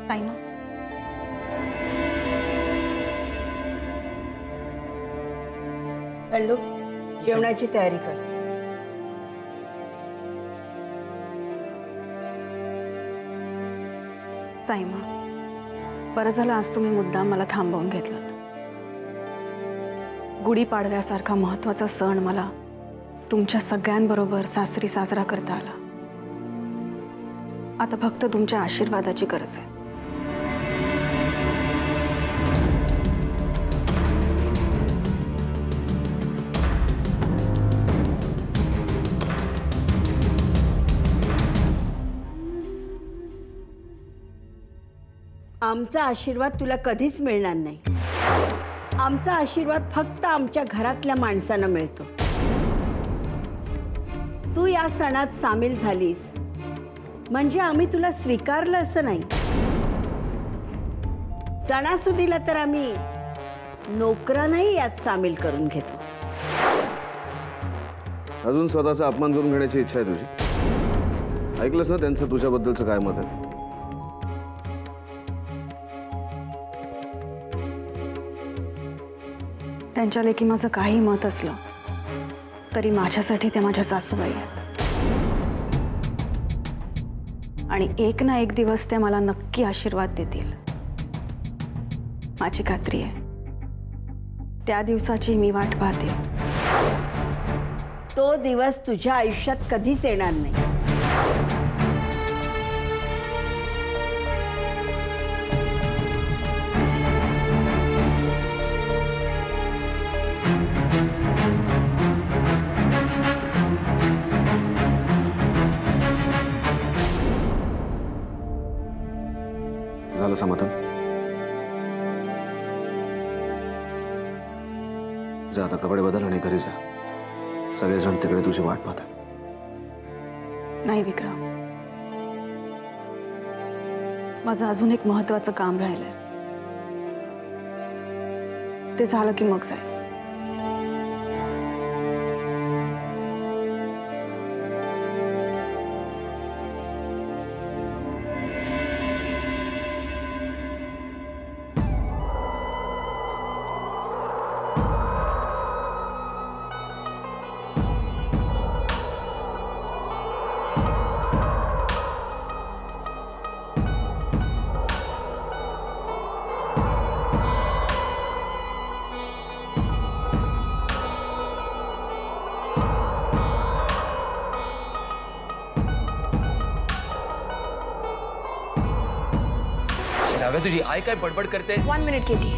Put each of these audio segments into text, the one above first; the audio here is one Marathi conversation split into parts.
साईमा, अल्लू, जेवणाची तयारी कर. साईमा, बरं झालं आज तुम्ही मुद्दाम मला थांबवून घेतलात. गुढीपाडव्यासारखा महत्त्वाचा सण मला तुमच्या सगळ्यांबरोबर सासरी साजरा करता आला. आता फक्त तुमच्या आशीर्वादाची गरज आहे. आमचा आशीर्वाद तुला कधीच मिळणार नाही. आमचा आशीर्वाद फक्त आमच्या घरातल्या माणसांना मिळतो. तू या सणात सामील झालीस म्हणजे आम्ही तुला स्वीकारलं असं नाही. सणासुदीला तर आम्ही नोकरांनाही यात सामील करून घेतो. अजून स्वतःचा अपमान करून घेण्याची इच्छा आहे तुझी? ऐकलंस ना त्यांचं तुझ्याबद्दलचं काय मत आहे? त्यांच्या लेकी माझं काही मत असलं तरी माझ्यासाठी त्या माझ्या सासूबाई आहेत. आणि एक ना एक दिवस त्या मला नक्की आशीर्वाद देतील, माझी खात्री आहे. त्या दिवसाची मी वाट पाहते. तो दिवस तुझ्या आयुष्यात कधीच येणार नाही. झालं समाधान? जा आता, कपडे बदल आणि घरी जा. सगळेजण तिकडे तुझी वाट पाहतात. नाही विक्रम, माझं अजून एक महत्त्वाचं काम राहिलंय. ते झालं की मग जाईल. नाव्या, तुझी आई काय बडबड करते? 1 minute Katie,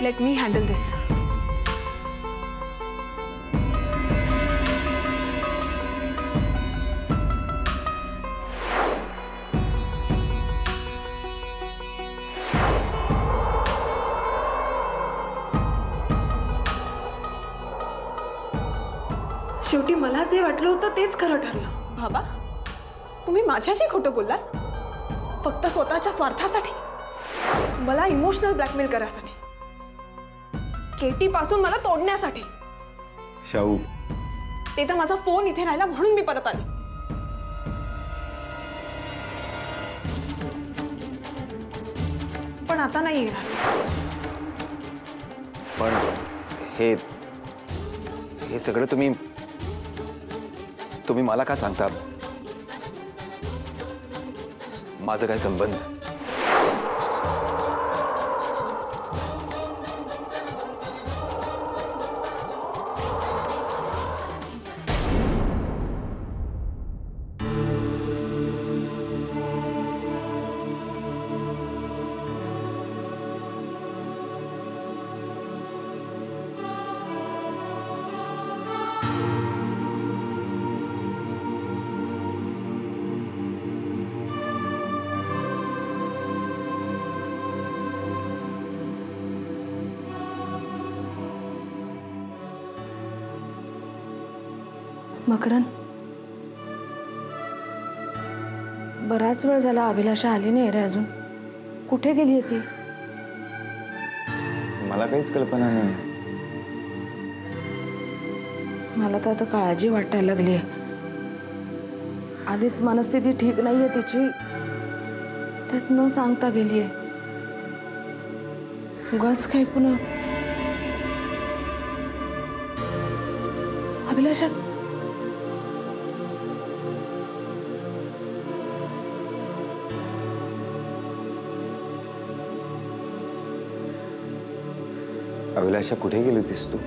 let me handle this. शेवटी मला जे वाटलं होतं तेच खरं ठरलं. बाबा, तुम्ही माझ्याशी खोटं बोललात फक्त स्वतःच्या स्वार्थासाठी, मला इमोशनल ब्लॅकमेल करायसाठी, केटी पासून मला तोडण्यासाठी. शाहू, ते तर माझा फोन इथे राहिला म्हणून मी परत आले. पण आता नाही येणार. पण हे सगळं तुम्ही मला का सांगता? माझा काय संबंध? मकरन, बराच वेळ झाला अभिलाषा आली नाही रे अजून. कुठे गेली ती? मला काहीच कल्पना नाही. मला तर आता काळजी वाटायला लागली. आधीच मनस्थिती ठीक नाहीये तिची, त्यात न सांगता गेलीये. उगाच काय पुन्हा अभिलाषा अभिलाषा कुठे गेली होतीस तू?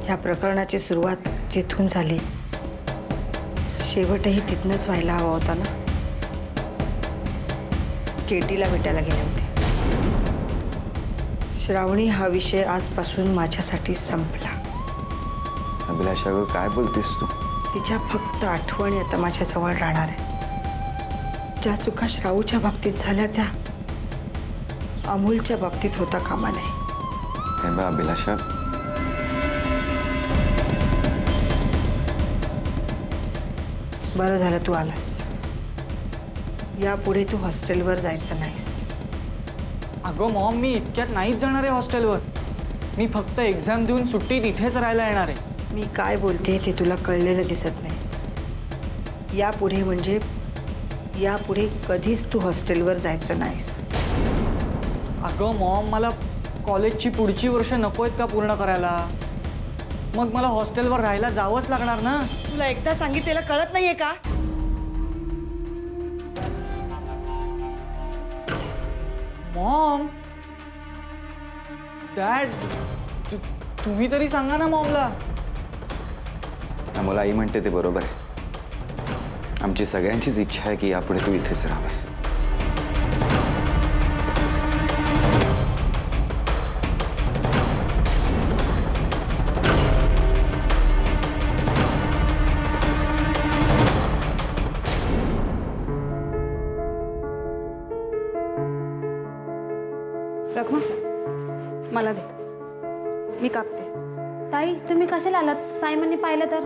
ह्या प्रकरणाची सुरुवात जिथून झाली शेवटही तिथनंच व्हायला हवा होता ना. केटीला भेटायला गेले होते. श्रावणी, हा विषय आजपासून माझ्यासाठी संपला. अभिलाषा ग, काय बोलतेस तू? तिच्या फक्त आठवणी आता माझ्याजवळ राहणार आहे. ज्या चुका श्रावूच्या बाबतीत झाल्या त्या अमोलच्या बाबतीत होता कामा नये. हे बघ अभिलाषा, बरं झालं तू आलास. यापुढे तू हॉस्टेलवर जायचं नाहीस. अगं मॉम, मी इतक्यात नाहीच जाणार आहे हॉस्टेलवर. मी फक्त एक्झाम देऊन सुट्टीत इथेच राहायला येणार आहे. मी काय बोलते ते तुला कळलेलं दिसत नाही. यापुढे म्हणजे यापुढे कधीच तू हॉस्टेलवर जायचं नाहीस. अगं मॉम, मला कॉलेजची पुढची वर्ष नको आहेत का पूर्ण करायला? मग मला हॉस्टेलवर राहायला जावंच लागणार ना. तुला एकदा सांगितलेलं कळत नाहीये का? मॉम, डॅड, तुम्ही तरी सांगा ना मॉमला. मला आई म्हणते ते बरोबर आहे. आमची सगळ्यांचीच इच्छा आहे की यापुढे तू इथेच राहावंस. रखमा मला दे, मी कापते. ताई, तुम्ही कशाला आलात? सायमनने पाहिलं तर.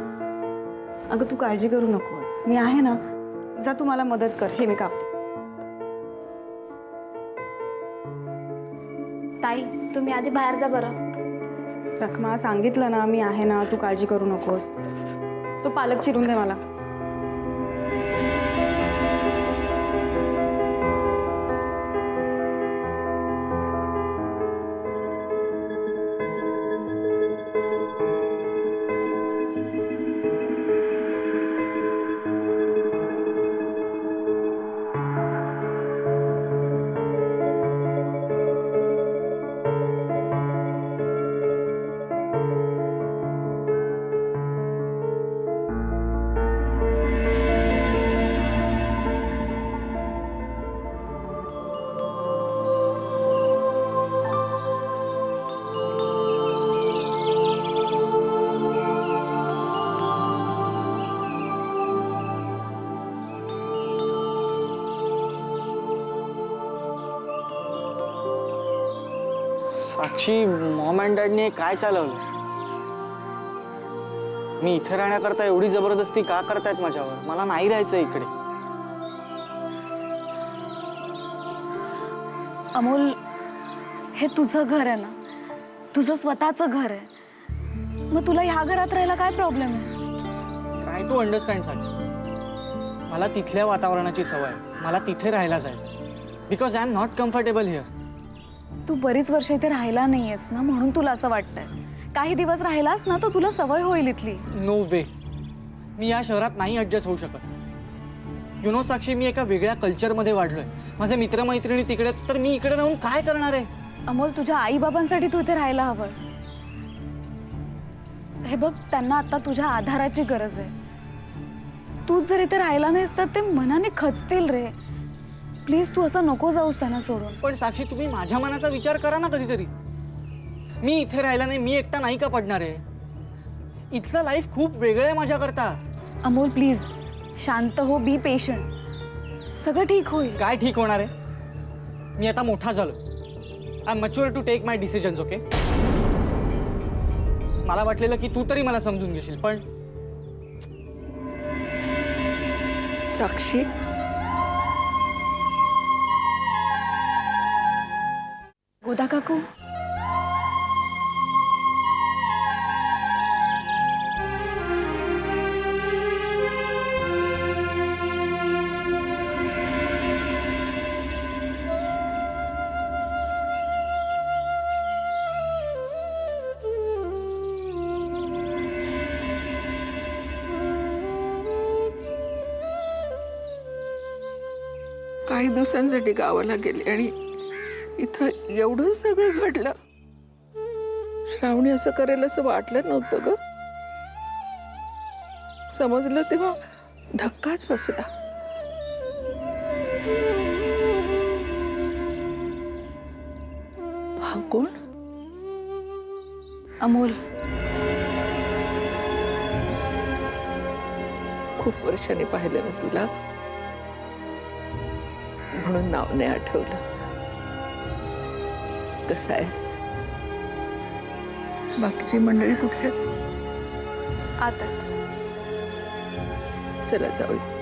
अगं तू काळजी करू नकोस, मी आहे ना. जा तू मला मदत कर, हे मी कापते. ताई, तुम्ही आधी बाहेर जा बरं. रखमा, सांगितलं ना मी आहे ना, तू काळजी करू नकोस. तो पालक चिरून दे मला. साक्षी, मॉम अँड डॅडने काय चालवलं? मी इथे राहण्याकरता एवढी जबरदस्ती का करतायत माझ्यावर? मला नाही राहायचं इकडे. अमोल, हे तुझं घर आहे ना, तुझं स्वतःचं घर आहे. मग तुला ह्या घरात राहायला काय प्रॉब्लेम आहे? Try to understand Sakshi. मला तिथल्या वातावरणाची सवय आहे. मला तिथे राहायला जायचं because I am not comfortable here. तू बरीच वर्ष इथे राहिला नाहीयेस ना, म्हणून तुला असं वाटतंय. काही दिवस राहिलास ना तर तुला सवय होईल इथली. नो वे, मी या शहरात नाही ॲडजस्ट होऊ शकत. यु नो साक्षी, मी एका वेगळ्या कल्चरमध्ये वाढलोय. माझे मित्रमैत्रिणी तिकडे, तर मी इकडे राहून काय करणार आहे? अमोल, तुझ्या आईबाबांसाठी तू इथे राहायला हवंस. हे बघ, त्यांना आता तुझ्या आधाराची गरज आहे. तू जर इथे राहिला नाहीस तर ते मनाने खचतील रे. प्लीज तू असं नको जाऊस त्यांना सोडून. पण साक्षी, तुम्ही माझ्या मनाचा विचार करा ना कधीतरी. मी इथे राहिला नाही, मी एकटा नाही का पडणार आहे? इथलं लाईफ खूप वेगळं आहे माझ्याकरता. अमोल प्लीज शांत हो, बी पेशंट. सगळं ठीक होईल. काय ठीक होणार आहे? मी आता मोठा झालो. I am mature to take my decisions. Okay, मला वाटलेलं की तू तरी मला समजून घेशील, पण साक्षी, गोदा काकू, काही दिवसांसाठी गावाला गेले आणि इथं एवढं सगळं घडलं. श्रावणी असं करेल असं वाटलं नव्हतं ग. समजलं तेव्हा धक्काच बसला. हा कोण? अमोल. खूप वर्षांनी पाहिलं ना तुला, म्हणून नाव नाही आठवलं. कसं आहेस? बाकीची मंडळी कुठे आहेत? आता चला जाऊया.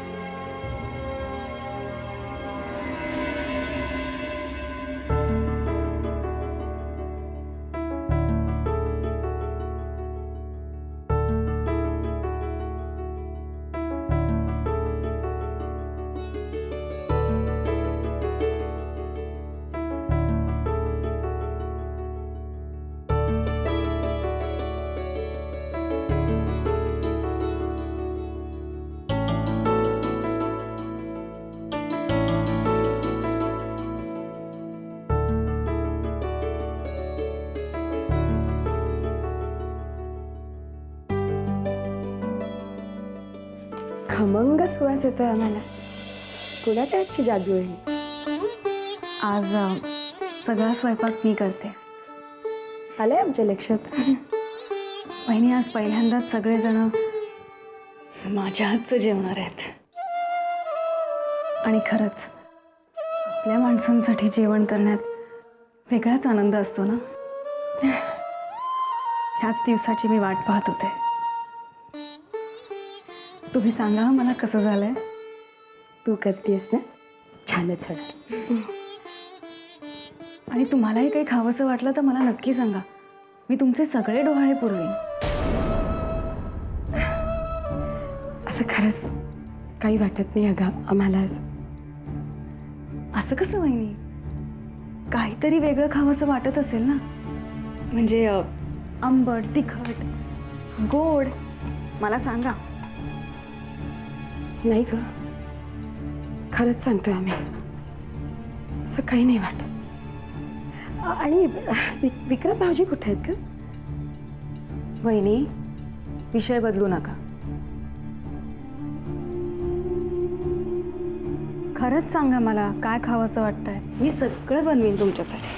खमंग सुवास येतोय आम्हाला. कुणाच्या आजची जादू आहे? आज सगळा स्वयंपाक मी करते. आलंय आमच्या लक्षात. वहिनी, आज पहिल्यांदाच सगळेजण माझ्या हातचं जेवणार आहेत. आणि खरंच आपल्या माणसांसाठी जेवण करण्यात वेगळाच आनंद असतो ना. ह्याच दिवसाची मी वाट पाहत होते. तुम्ही सांगा मला कसं झालंय? तू करतेस ना, छानच होणार. आणि तुम्हालाही काही खावंसं वाटलं तर मला नक्की सांगा. मी तुमचे सगळे डोहाळे पुरवीन. असं खरंच काही वाटत नाही अगं आम्हाला आज. असं कसं वहिनी? काहीतरी वेगळं खावंसं वाटत असेल ना. म्हणजे आंबट, तिखट, गोड. मला सांगा. नाही ग, खरंच सांगतोय आम्ही. असं काही नाही वाटत. आणि विक्रम भाऊजी कुठे आहेत का? वहिनी, विषय बदलू नका. खरंच सांगा मला काय खावंसं वाटतंय. मी सगळं बनवीन तुमच्यासाठी.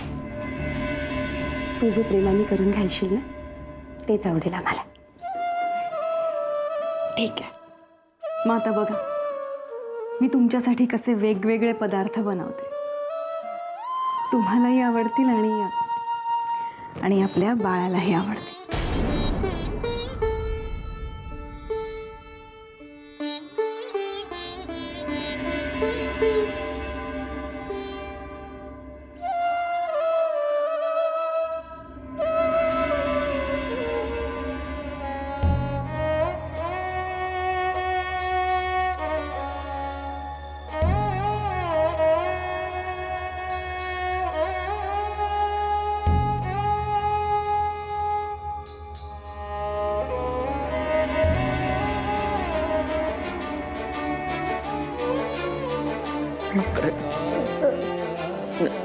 तू जे प्रेमाने करून घालशील ना, तेच आवडेल आम्हाला. ठीक आहे. मग आता बघा, मी तुमच्यासाठी कसे वेगवेगळे पदार्थ बनवते. तुम्हालाही आवडतील आणि आपल्या बाळालाही आवडतील.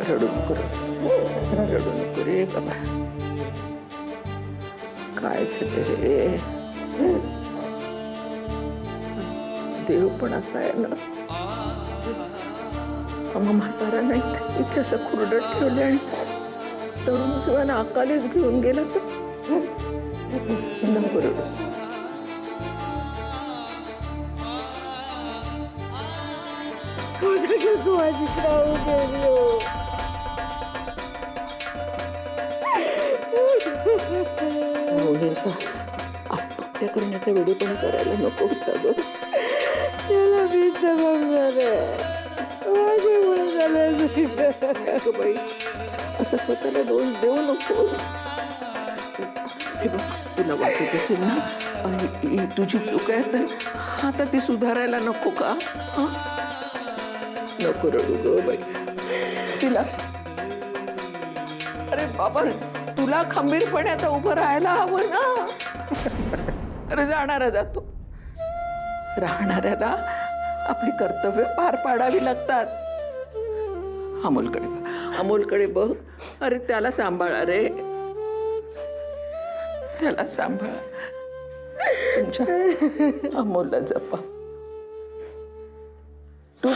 रडू नको रे बाबा. काय झालं रे? देव पण असा आहे ना. मग म्हातारा नाही इथे असं खुरडत ठेवले आणि तरुण जीवन अकालीच घेऊन गेला तर नको रडू. आत्महत्या करण्याचा वेळेपणा करायला नको होता ग. त्याला मी जबाबदार आहे. माझ्यामुळे झालं बाई, असं स्वतःला दोष देऊ नको. हे बघ, तुला वाटत असेल ना ही तुझी चूक आहे, तर आता ती सुधारायला नको का? नको रडू ग बाई. तिला अरे बाबा, तुला खंबीरपणे आता उभं राहायला हवं ना. अरे जाणारा जातो, राहणाऱ्याला आपली कर्तव्य पार पाडावी लागतात. अमोलकडे बघ. अरे त्याला सांभाळा रे, त्याला सांभाळा. तुमच्या अमोलला जपा. तू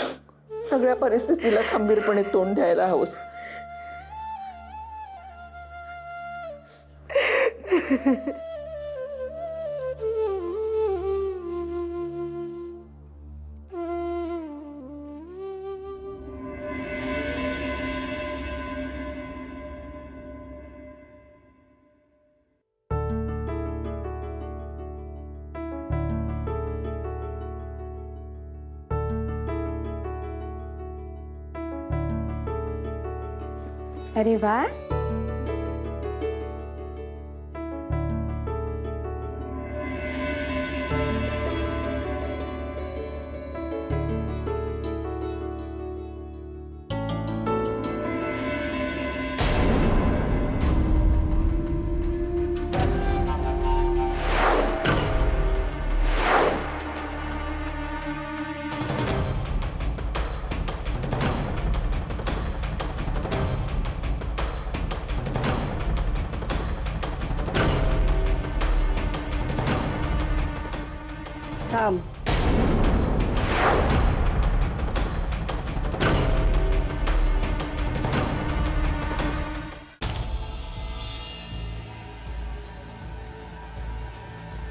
सगळ्या परिस्थितीला खंबीरपणे तोंड द्यायला हवंस. अरे वा, थांब.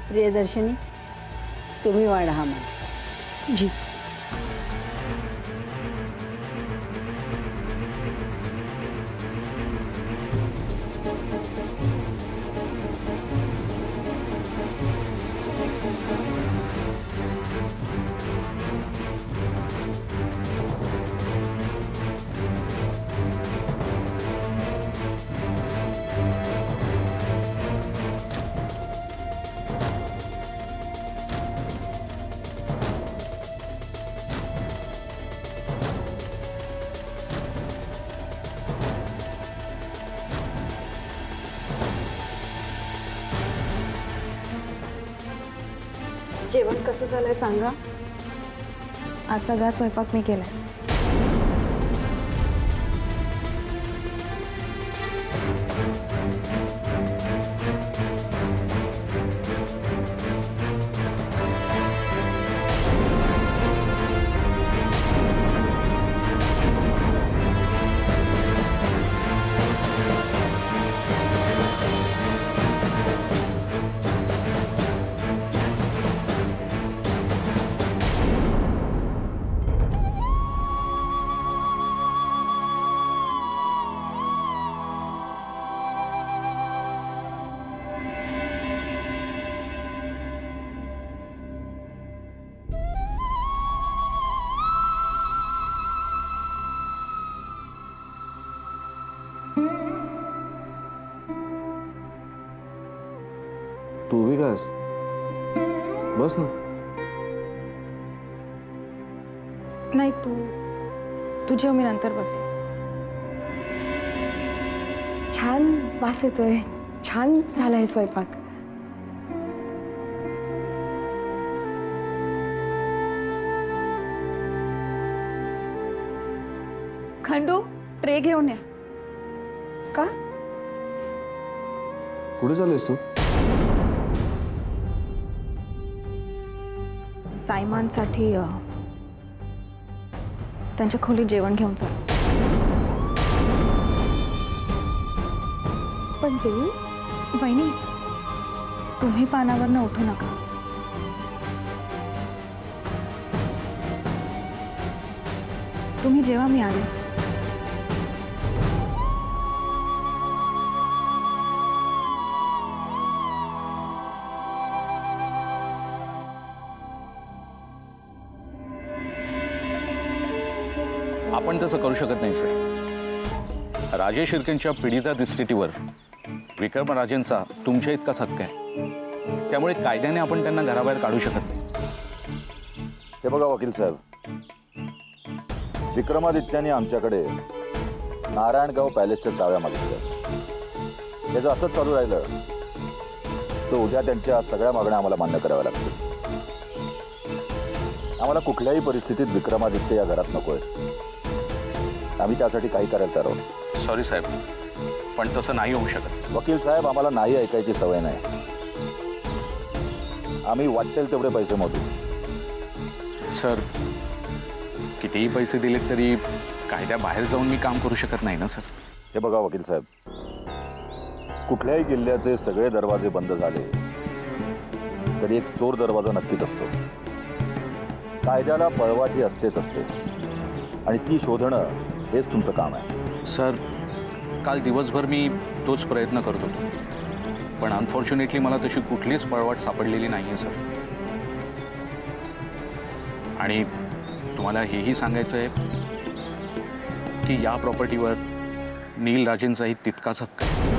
प्रियदर्शनी, तुम्ही वाढा हा मान. जी. जेवण कसं झालंय सांगा. आज सगळा स्वयंपाक मी केलाय. तू उभी का आहेस? बस ना. नाही, तू जेव, मी नंतर बस. छान वास येतोय. छान झालाय स्वयंपाक. खंडू, ट्रे घेऊन ये. का? कुठे चाललीस तू? सायमानसाठी त्यांच्या खोलीत जेवण घेऊन चाल. पण ते वहिनी, तुम्ही पानावरनं उठू नका. तुम्ही जेव्हा मी आलेच. आपण तसं करू शकत नाही सर. राजेश शिर्केंच्या पीडिता इस्टेटीवर विक्रमराजेंचा तुमच्या इतकाच हक्क आहे. त्यामुळे कायद्याने आपण त्यांना घराबाहेर काढू शकत नाही. हे बघा वकील साहेब, विक्रमादित्याने आमच्याकडे नारायणगाव पॅलेसच्या चाव्या मागितल्या. हे जर असंच चालू राहिलं तर उद्या त्यांच्या सगळ्या मागण्या आम्हाला मान्य कराव्या लागतील. आम्हाला कुठल्याही परिस्थितीत विक्रमादित्य या घरात नकोय. आम्ही त्यासाठी काही करायला तयार आहोत. सॉरी साहेब, पण तसं नाही होऊ शकत. वकील साहेब, आम्हाला नाही ऐकायची सवय नाही. आम्ही वाटेल तेवढे पैसे मोजू. सर, कितीही पैसे दिलेत तरी कायद्याबाहेर जाऊन मी काम करू शकत नाही ना सर. हे बघा वकील साहेब, कुठल्याही किल्ल्याचे सगळे दरवाजे बंद झाले तरी एक चोर दरवाजा नक्कीच असतो. कायद्याला पळवाटी असतेच असते आणि ती शोधणं हेच तुमचं काम आहे. सर, काल दिवसभर मी तोच प्रयत्न करत होतो, पण अनफॉर्च्युनेटली मला तशी कुठलीच पळवाट सापडलेली नाही आहे सर. आणि तुम्हाला हेही सांगायचं आहे की या प्रॉपर्टीवर नील राजेंचाही तितकाच हक्क आहे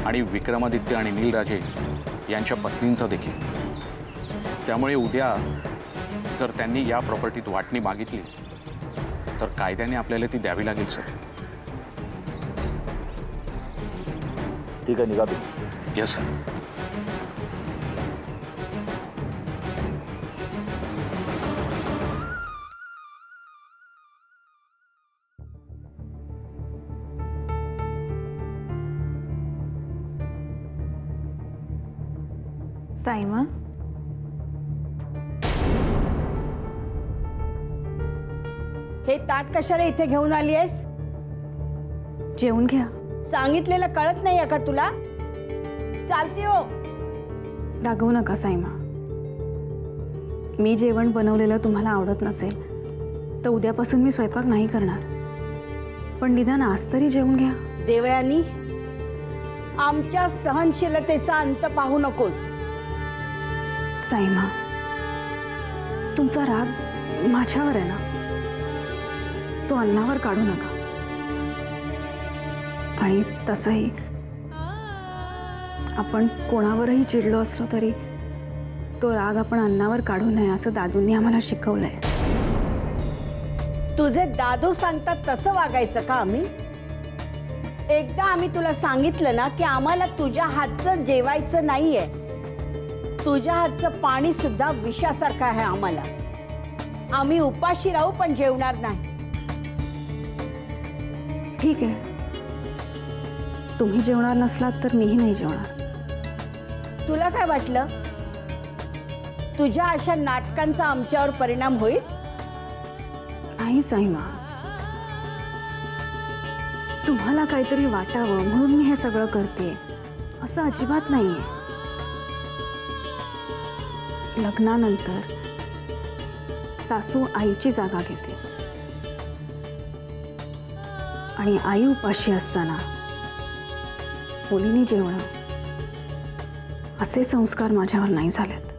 आणि विक्रमादित्य आणि नील राजे यांच्या पत्नींचा देखील. त्यामुळे उद्या जर त्यांनी या प्रॉपर्टीत वाटणी मागितली तर कायद्याने आपल्याला ती द्यावी लागेल सर. ठीक आहे, निघा तुम्ही. Yes sir. साईमा, हे ताट कशाला इथे घेऊन आली आहेस? जेवून घ्या. सांगितलेलं कळत नाहीये का तुला? चालती हो. रागवू नका साईमा. मी जेवण बनवलेलं तुम्हाला आवडत नसेल तर उद्यापासून मी स्वयंपाक नाही करणार. पण निदान आज तरी जेवून घ्या. देवयानी, आमच्या सहनशीलतेचा अंत पाहू नकोस. साईमा, तुमचा राग माझ्यावर आहे ना, तो अन्नावर काढू नका. आणि तसंही आपण कोणावरही चिडलो असलो तरी तो राग आपण अन्नावर काढू नये असं दादूंनी आम्हाला शिकवलंय. तुझे दादू सांगतात तसं वागायचं का आम्ही? एकदा आम्ही तुला सांगितलं ना की आम्हाला तुझ्या हातचं जेवायचं नाहीये. तुझ्या हातचं पाणी सुद्धा विषासारखं आहे आम्हाला. आम्ही उपाशी राहू पण जेवणार नाही. ठीक आहे, तुम्ही जेवणार नसलात तर मीही नाही जेवणार. तुला काय वाटलं तुझ्या अशा नाटकांचा आमच्यावर परिणाम होईल? नाही साईमा, तुम्हाला काहीतरी वाटावं म्हणून मी हे सगळं करते असं अजिबात नाहीये. लग्नानंतर सासू आईची जागा घेते आणि आई उपाशी असताना मुलीने जेवणं असे संस्कार माझ्यावर नाही झालेत.